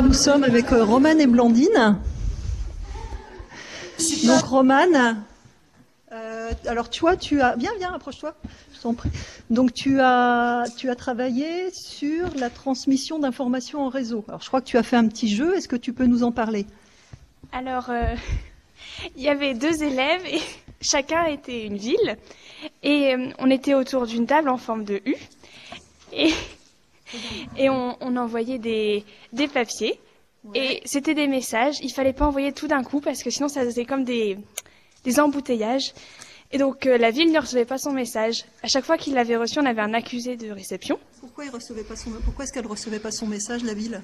Nous sommes avec Romane et Blandine. Donc Romane, alors tu as... Viens, approche-toi. Je t'en prie. Donc tu as travaillé sur la transmission d'informations en réseau. Alors je crois que tu as fait un petit jeu. Est-ce que tu peux nous en parler? Alors, il y avait 2 élèves et chacun était une ville. Et on était autour d'une table en forme de U. Et on envoyait des papiers. Ouais. Et c'était des messages. Il fallait pas envoyer tout d'un coup parce que sinon ça faisait comme des embouteillages. Et donc la ville ne recevait pas son message. À chaque fois qu'il l'avait reçu, on avait un accusé de réception. Pourquoi est-ce qu'elle recevait pas son message, la ville?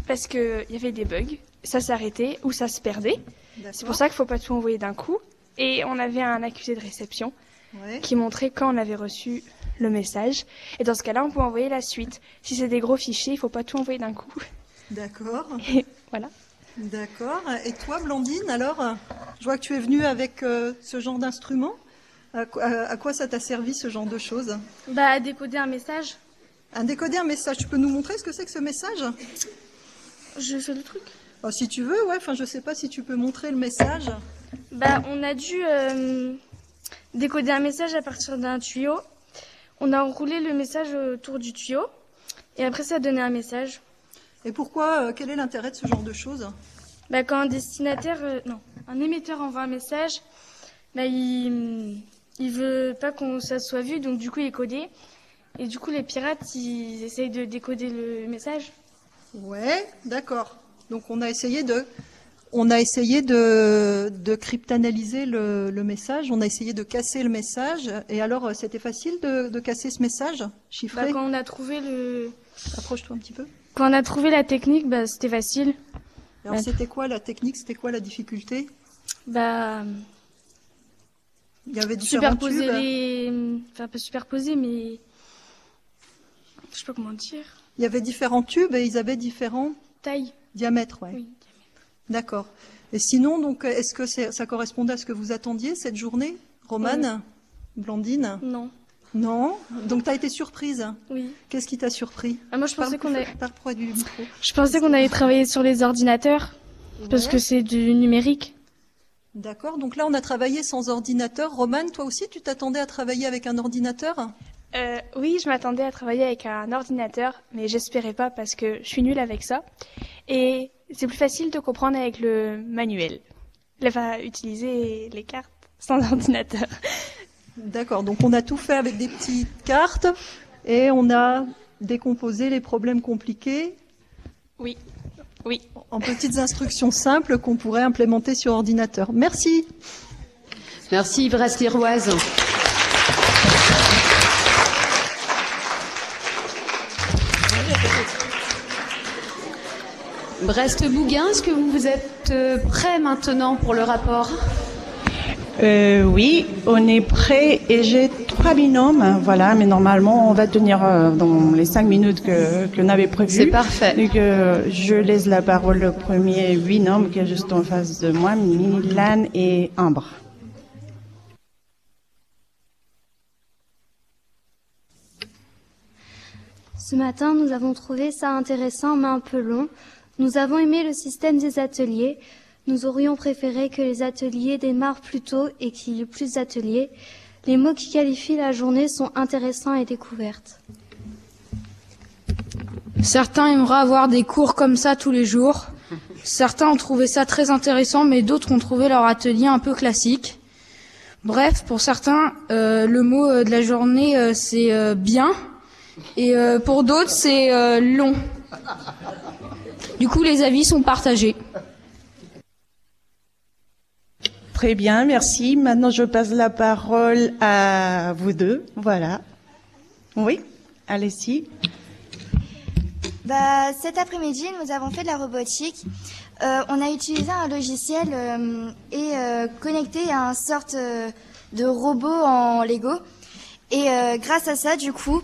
Parce qu'il y avait des bugs. Ça s'arrêtait ou ça se perdait. C'est pour ça qu'il faut pas tout envoyer d'un coup. Et on avait un accusé de réception qui montrait quand on avait reçu le message. Et dans ce cas-là, on peut envoyer la suite. Si c'est des gros fichiers, il faut pas tout envoyer d'un coup. D'accord. Et voilà. D'accord. Et toi, Blandine, alors, je vois que tu es venue avec ce genre d'instrument. À quoi ça t'a servi, ce genre de choses? À décoder un message. À décoder un message. Tu peux nous montrer ce que c'est que ce message? Je fais le truc. Si tu veux, ouais. Enfin, je sais pas si tu peux montrer le message. On a dû décoder un message à partir d'un tuyau. On a enroulé le message autour du tuyau. Et après, ça a donné un message. Et pourquoi? Quel est l'intérêt de ce genre de choses? Quand un émetteur envoie un message, il veut pas que ça soit vu, donc du coup il est codé. Et du coup les pirates, ils essayent de décoder le message. Ouais, d'accord. Donc on a essayé de cryptanalyser le message, on a essayé de casser le message. Et alors, c'était facile de casser ce message chiffré? Quand on a trouvé Approche-toi un petit peu. Quand on a trouvé la technique, c'était facile. Alors, c'était quoi la technique? C'était quoi la difficulté? Il y avait différents tubes. Pas superposer, mais je sais pas comment dire. Il y avait différents tubes et ils avaient différents diamètres, ouais. Oui. D'accord. Et sinon, donc, est-ce que ça correspondait à ce que vous attendiez cette journée, Romane, Blandine? Non. Non. Donc, tu as été surprise? Oui. Qu'est-ce qui t'a surpris? Moi, je pensais qu'on allait... Parle près du micro. Je pensais qu'on allait travailler sur les ordinateurs, parce que c'est du numérique. D'accord. Donc là, on a travaillé sans ordinateur. Romane, toi aussi, tu t'attendais à travailler avec un ordinateur? Oui, je m'attendais à travailler avec un ordinateur, mais j'espérais pas parce que je suis nulle avec ça. Et c'est plus facile de comprendre avec le manuel. Il va utiliser les cartes sans ordinateur. D'accord, donc on a tout fait avec des petites cartes et on a décomposé les problèmes compliqués. Oui. En petites instructions simples qu'on pourrait implémenter sur ordinateur. Merci. Merci, Brest-Liroise. Brest-Bougain, est-ce que vous êtes prêts maintenant pour le rapport? Oui, on est prêt et j'ai 3 binômes, voilà, mais normalement on va tenir dans les 5 minutes qu'on avait prévu. C'est parfait. Donc je laisse la parole au premier binôme qui est juste en face de moi, Milan et Ambre. Ce matin, nous avons trouvé ça intéressant mais un peu long. Nous avons aimé le système des ateliers. Nous aurions préféré que les ateliers démarrent plus tôt et qu'il y ait plus d'ateliers. Les mots qui qualifient la journée sont intéressants et découvertes. Certains aimeraient avoir des cours comme ça tous les jours. Certains ont trouvé ça très intéressant, mais d'autres ont trouvé leur atelier un peu classique. Bref, pour certains, le mot de la journée, c'est bien. Et pour d'autres, c'est long. Du coup, les avis sont partagés. Très bien, merci. Maintenant, je passe la parole à vous deux. Voilà. Oui, allez-y. Cet après-midi, nous avons fait de la robotique. On a utilisé un logiciel et connecté à une sorte de robot en Lego. Et grâce à ça, du coup,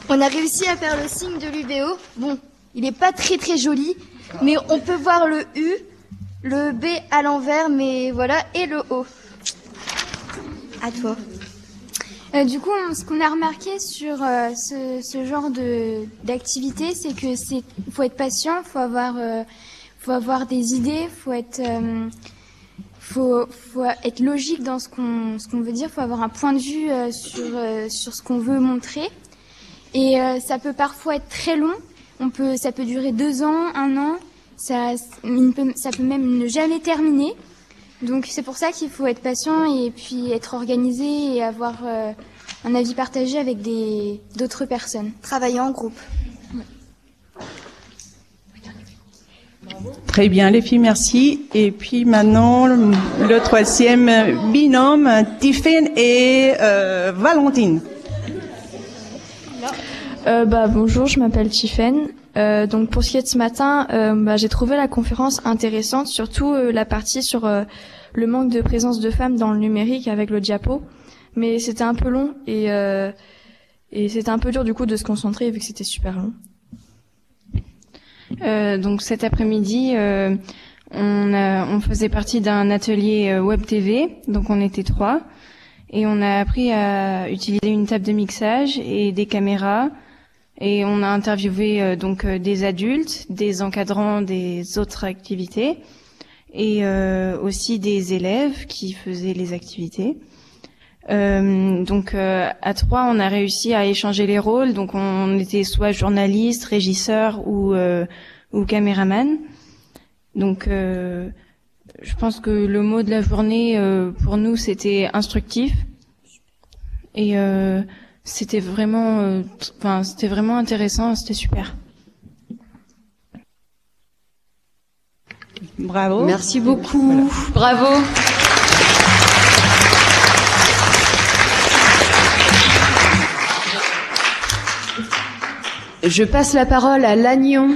on a réussi à faire le signe de l'UBO. Bon, il n'est pas très très joli, mais on peut voir le U, le B à l'envers, mais voilà, et le O. À toi. Du coup, ce qu'on a remarqué sur ce genre d'activité, c'est que faut être patient, faut avoir des idées, faut être logique dans ce qu'on veut dire, faut avoir un point de vue sur ce qu'on veut montrer. Et ça peut parfois être très long. Ça peut durer 2 ans, 1 an. Ça peut même ne jamais terminer. Donc c'est pour ça qu'il faut être patient et puis être organisé et avoir un avis partagé avec d'autres personnes. Travailler en groupe. Très bien, les filles, merci. Et puis maintenant, le troisième binôme, Tiffany et Valentine. Bonjour, je m'appelle Tiffany. Donc pour ce qui est de ce matin, j'ai trouvé la conférence intéressante, surtout la partie sur le manque de présence de femmes dans le numérique avec le diapo. Mais c'était un peu long et c'était un peu dur du coup de se concentrer vu que c'était super long. Donc cet après-midi, on faisait partie d'un atelier web TV, donc on était 3 et on a appris à utiliser une table de mixage et des caméras et on a interviewé des adultes, des encadrants des autres activités et aussi des élèves qui faisaient les activités. À 3, on a réussi à échanger les rôles. Donc, on était soit journaliste, régisseur ou caméraman. Donc, je pense que le mot de la journée pour nous, c'était instructif. Et c'était vraiment intéressant. C'était super. Bravo. Merci beaucoup. Voilà. Bravo. Je passe la parole à Lannion.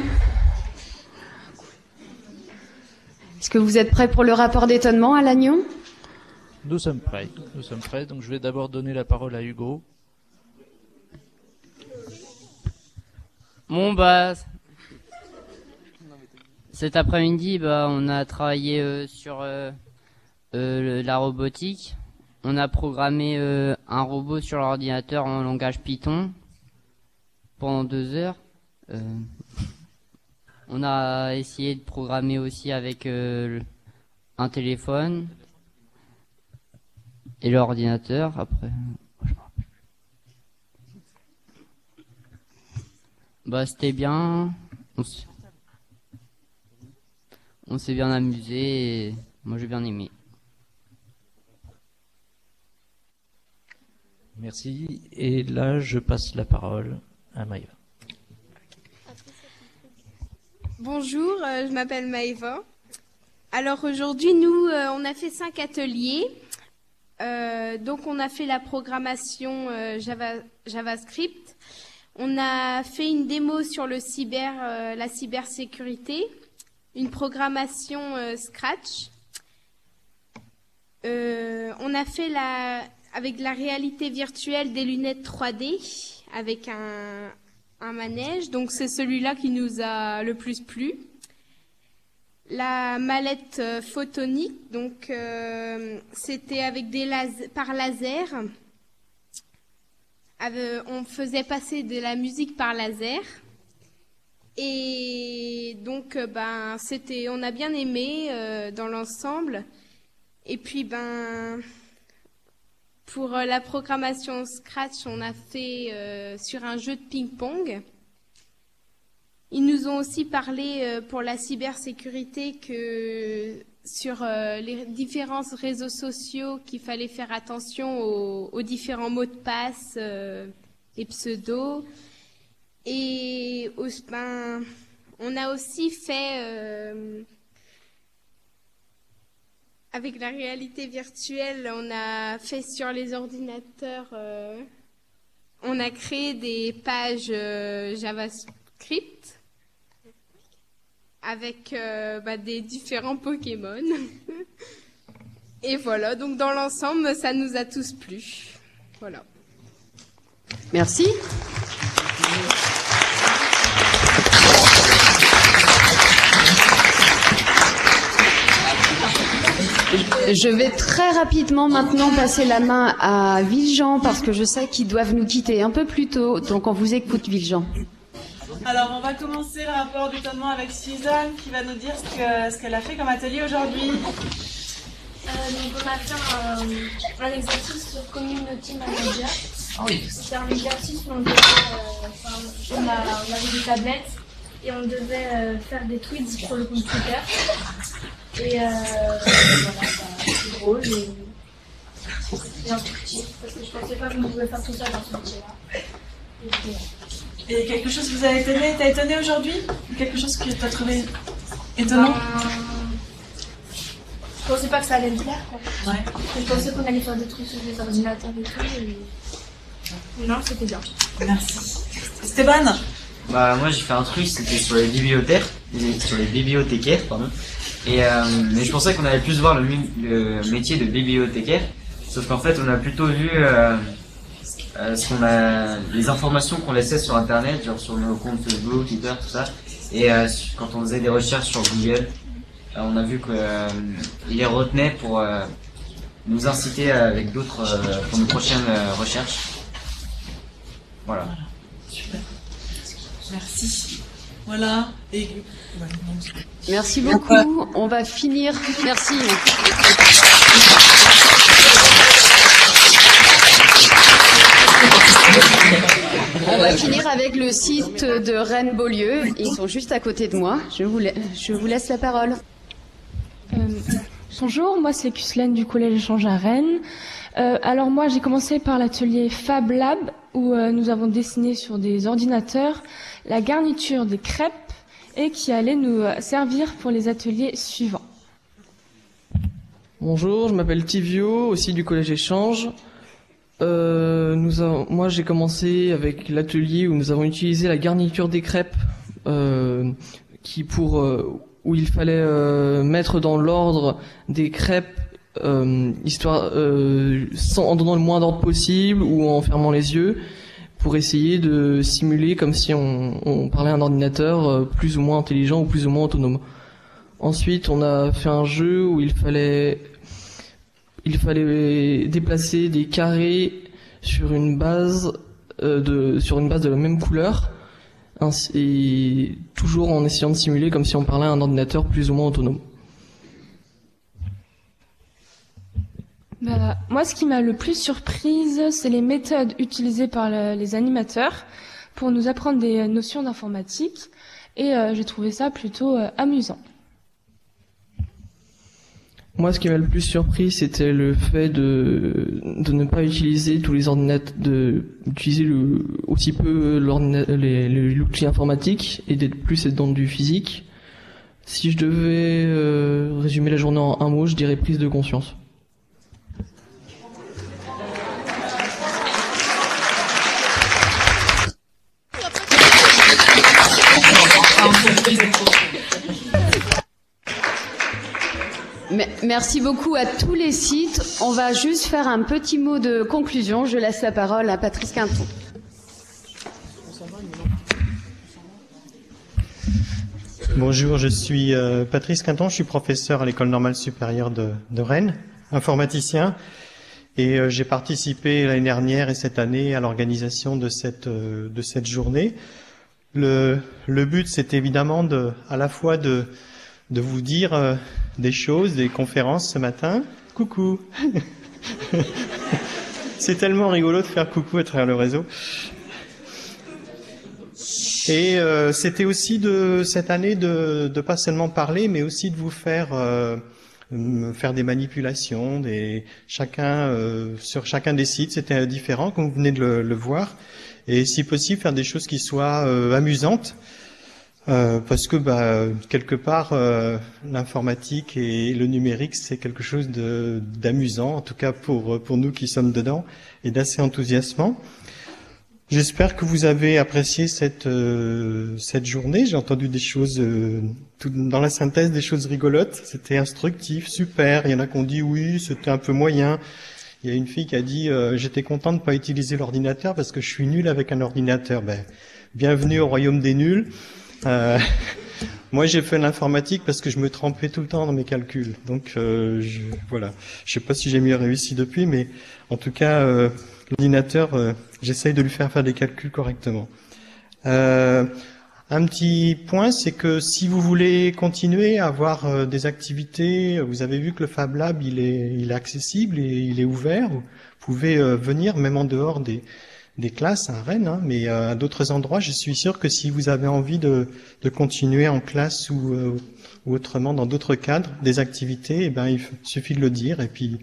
Est-ce que vous êtes prêts pour le rapport d'étonnement à Lannion ? Nous sommes prêts. Donc je vais d'abord donner la parole à Hugo. Cet après-midi, on a travaillé sur la robotique. On a programmé un robot sur l'ordinateur en langage Python pendant 2 heures. On a essayé de programmer aussi avec un téléphone et l'ordinateur. Après, c'était bien. On s'est bien amusé et moi j'ai bien aimé. Merci. Et là, je passe la parole à Maëva. Bonjour, je m'appelle Maëva. Alors aujourd'hui, nous, on a fait 5 ateliers. Donc on a fait la programmation JavaScript. On a fait une démo sur la cybersécurité, une programmation Scratch. On a fait avec la réalité virtuelle des lunettes 3D avec un manège. Donc c'est celui-là qui nous a le plus plu. La mallette photonique, donc c'était avec par laser. On faisait passer de la musique par laser. Et donc on a bien aimé dans l'ensemble. Et puis pour la programmation Scratch, on a fait sur un jeu de ping-pong. Ils nous ont aussi parlé pour la cybersécurité que sur les différents réseaux sociaux qu'il fallait faire attention aux différents mots de passe et pseudos. Et on a aussi fait avec la réalité virtuelle, on a fait sur les ordinateurs, on a créé des pages JavaScript avec des différents Pokémon. Et voilà, donc dans l'ensemble, ça nous a tous plu. Voilà. Merci. Je vais très rapidement maintenant passer la main à Viljean parce que je sais qu'ils doivent nous quitter un peu plus tôt. Donc on vous écoute, Viljean. Alors, on va commencer le rapport d'étonnement avec Suzanne qui va nous dire ce qu'elle a fait comme atelier aujourd'hui. Donc, on a fait un exercice sur Community Manager. C'était un exercice où on avait des tablettes et on devait faire des tweets pour le compte Twitter. Et voilà, c'est drôle et instructif parce que je pensais pas qu'on pouvait faire tout ça dans ce métier-là. Et quelque chose qui vous a étonné? T'as étonné aujourd'hui? Quelque chose que t'as trouvé étonnant? Je pensais pas que ça allait me plaire, quoi. Ouais. Je pensais qu'on allait faire des trucs sur des ordinateurs et tout. Et... Non, c'était bien. Merci. Stéban? Bah moi j'ai fait un truc, c'était sur les bibliothécaires, pardon. Et mais je pensais qu'on allait plus voir le métier de bibliothécaire, sauf qu'en fait on a plutôt vu les informations qu'on laissait sur internet, genre sur nos comptes Facebook, Twitter, tout ça. Et quand on faisait des recherches sur Google, on a vu qu'il les retenait pour nous inciter avec d'autres pour nos prochaines recherches. Voilà. Super. Merci. Voilà. Et... Merci beaucoup. On va finir. Merci. On va finir avec le site de Rennes-Beaulieu. Ils sont juste à côté de moi. Je vous laisse la parole. Bonjour, moi c'est Cuslaine du Collège Échange à Rennes. Alors moi j'ai commencé par l'atelier Fab Lab où nous avons dessiné sur des ordinateurs la garniture des crêpes et qui allait nous servir pour les ateliers suivants. Bonjour, je m'appelle Tivio, aussi du Collège Échange. Moi j'ai commencé avec l'atelier où nous avons utilisé la garniture des crêpes où il fallait mettre dans l'ordre des crêpes en donnant le moins d'ordre possible ou en fermant les yeux pour essayer de simuler comme si on parlait à un ordinateur plus ou moins intelligent ou plus ou moins autonome. Ensuite, on a fait un jeu où il fallait déplacer des carrés sur une base de la même couleur, et toujours en essayant de simuler comme si on parlait à un ordinateur plus ou moins autonome. Moi, ce qui m'a le plus surprise, c'est les méthodes utilisées par les animateurs pour nous apprendre des notions d'informatique, et j'ai trouvé ça plutôt amusant. Moi, ce qui m'a le plus surpris, c'était le fait de ne pas utiliser tous les ordinateurs, d'utiliser aussi peu l'outil informatique et d'être plus dans du physique. Si je devais résumer la journée en un mot, je dirais prise de conscience. Merci beaucoup à tous les sites. On va juste faire un petit mot de conclusion. Je laisse la parole à Patrice Quinton. Bonjour, je suis Patrice Quinton, je suis professeur à l'École normale supérieure de Rennes, informaticien, et j'ai participé l'année dernière et cette année à l'organisation de cette journée. Le but, c'est évidemment à la fois de vous dire des choses, des conférences ce matin. Coucou. C'est tellement rigolo de faire coucou à travers le réseau. Et c'était aussi cette année de pas seulement parler, mais aussi de vous faire des manipulations, sur chacun des sites. C'était différent, comme vous venez de le voir. Et si possible, faire des choses qui soient amusantes. Parce que quelque part l'informatique et le numérique c'est quelque chose d'amusant, en tout cas pour nous qui sommes dedans, et d'assez enthousiasmant. J'espère que vous avez apprécié cette journée. J'ai entendu des choses dans la synthèse, des choses rigolotes. C'était instructif, super. Il y en a qui ont dit oui, c'était un peu moyen. Il y a une fille qui a dit j'étais content de pas utiliser l'ordinateur parce que je suis nul avec un ordinateur. Bienvenue au royaume des nuls. Moi, j'ai fait l'informatique parce que je me trompais tout le temps dans mes calculs. Donc, voilà. Je sais pas si j'ai mieux réussi depuis, mais en tout cas, l'ordinateur, j'essaye de lui faire des calculs correctement. Un petit point, c'est que si vous voulez continuer à avoir des activités, vous avez vu que le Fab Lab, il est accessible et il est ouvert. Vous pouvez venir même en dehors des classes à Rennes, hein, mais à d'autres endroits. Je suis sûr que si vous avez envie de continuer en classe ou autrement dans d'autres cadres, des activités, eh ben il suffit de le dire. Et puis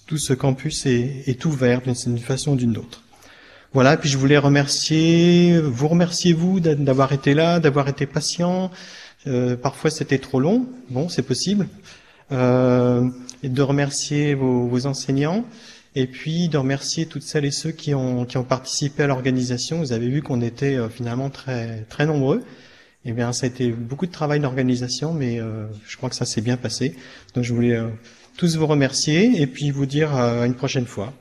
tout ce campus est ouvert d'une façon ou d'une autre. Voilà, puis je voulais vous remercier vous d'avoir été là, d'avoir été patient. Parfois c'était trop long, bon c'est possible. Et de remercier vos enseignants, et puis de remercier toutes celles et ceux qui ont participé à l'organisation. Vous avez vu qu'on était finalement très très nombreux. Eh bien, ça a été beaucoup de travail d'organisation, mais je crois que ça s'est bien passé. Donc je voulais tous vous remercier et puis vous dire à une prochaine fois.